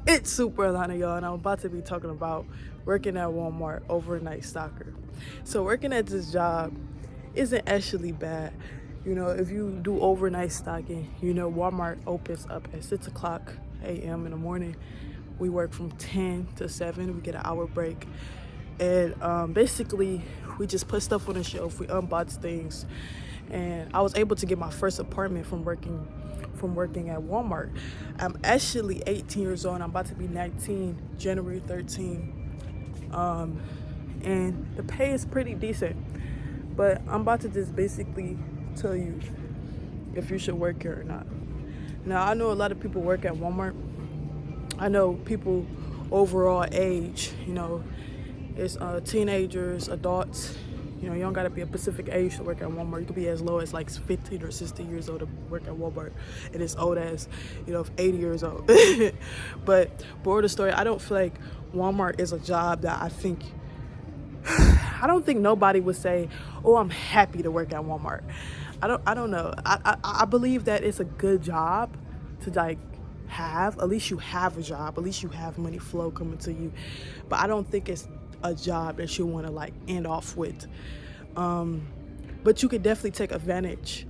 It's Super Alana, y'all, and I'm about to be talking about working at Walmart overnight stocker. So working at this job isn't actually bad. You know, if you do overnight stocking, you know, Walmart opens up at 6 o'clock a.m. in the morning. We work from 10 to 7. We get an hour break. And basically, we just put stuff on the shelf. We unbox things. And I was able to get my first apartment from working at Walmart. I'm actually 18 years old. I'm about to be 19 January 13th. And the pay is pretty decent. But I'm about to just basically tell you if you should work here or not. Now, I know a lot of people work at Walmart. I know people overall age, you know, it's teenagers, adults. You know, you don't gotta be a specific age to work at Walmart. You could be as low as like 15 or 60 years old to work at Walmart, and as old as, you know, 80 years old. But moral of the story, I don't feel like Walmart is a job that I don't think nobody would say, "Oh, I'm happy to work at Walmart." I don't know. I believe that it's a good job to like have. At least you have a job. At least you have money flow coming to you. But I don't think it's a job that you want to like end off with. But you could definitely take advantage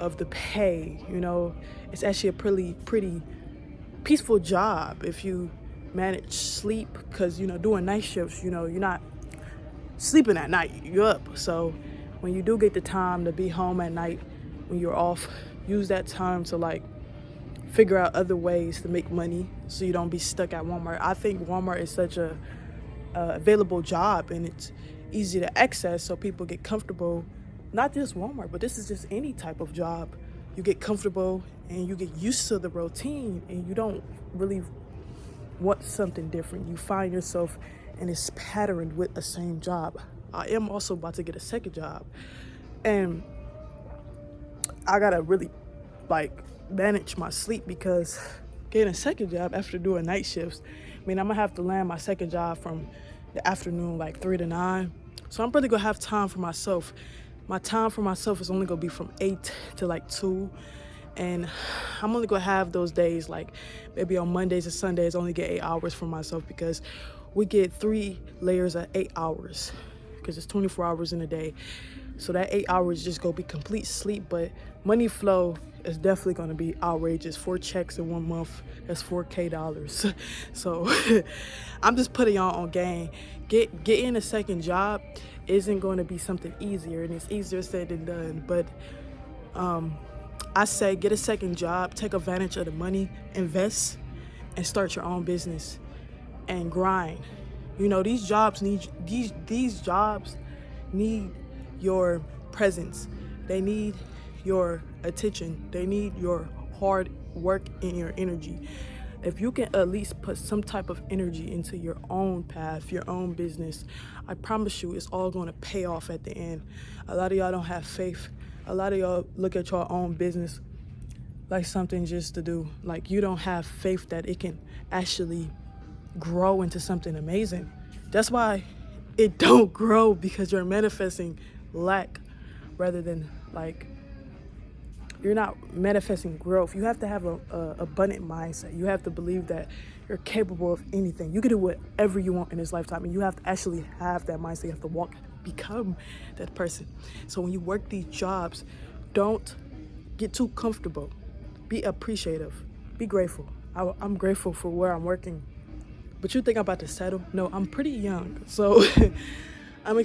of the pay. You know, it's actually a pretty peaceful job if you manage sleep, because you know, doing night shifts, you know, you're not sleeping at night, you're up. So when you do get the time to be home at night when you're off, use that time to like figure out other ways to make money so you don't be stuck at Walmart. I think Walmart is such a available job, and it's easy to access, so people get comfortable. Not just Walmart, but this is just any type of job. You get comfortable and you get used to the routine, and you don't really want something different. You find yourself in this pattern with the same job. I am also about to get a second job, and I gotta really like manage my sleep, because getting a second job after doing night shifts, I mean, I'm gonna have to land my second job from the afternoon, like 3 to 9. So I'm really gonna have time for myself. My time for myself is only gonna be from 8 to like 2. And I'm only gonna have those days, like maybe on Mondays and Sundays, only get 8 hours for myself, because we get 3 layers of 8 hours, because it's 24 hours in a day. So that 8 hours just gonna be complete sleep, but money flow is definitely gonna be outrageous. 4 checks in 1 month, that's $4K. So I'm just putting y'all on game. Getting a second job isn't gonna be something easier, and it's easier said than done. But I say get a second job, take advantage of the money, invest, and start your own business and grind. You know, these jobs need your presence. They need your attention. They need your hard work and your energy. If you can at least put some type of energy into your own path, your own business, I promise you it's all going to pay off at the end. A lot of y'all don't have faith. A lot of y'all look at your own business like something just to do. Like, you don't have faith that it can actually grow into something amazing. That's why it don't grow, because you're manifesting lack rather than like, you're not manifesting growth. You have to have a abundant mindset. You have to believe that you're capable of anything. You can do whatever you want in this lifetime, and you have to actually have that mindset. You have to become that person. So when you work these jobs, don't get too comfortable. Be appreciative. Be grateful. I'm grateful for where I'm working. But you think I'm about to settle? No, I'm pretty young. So I'm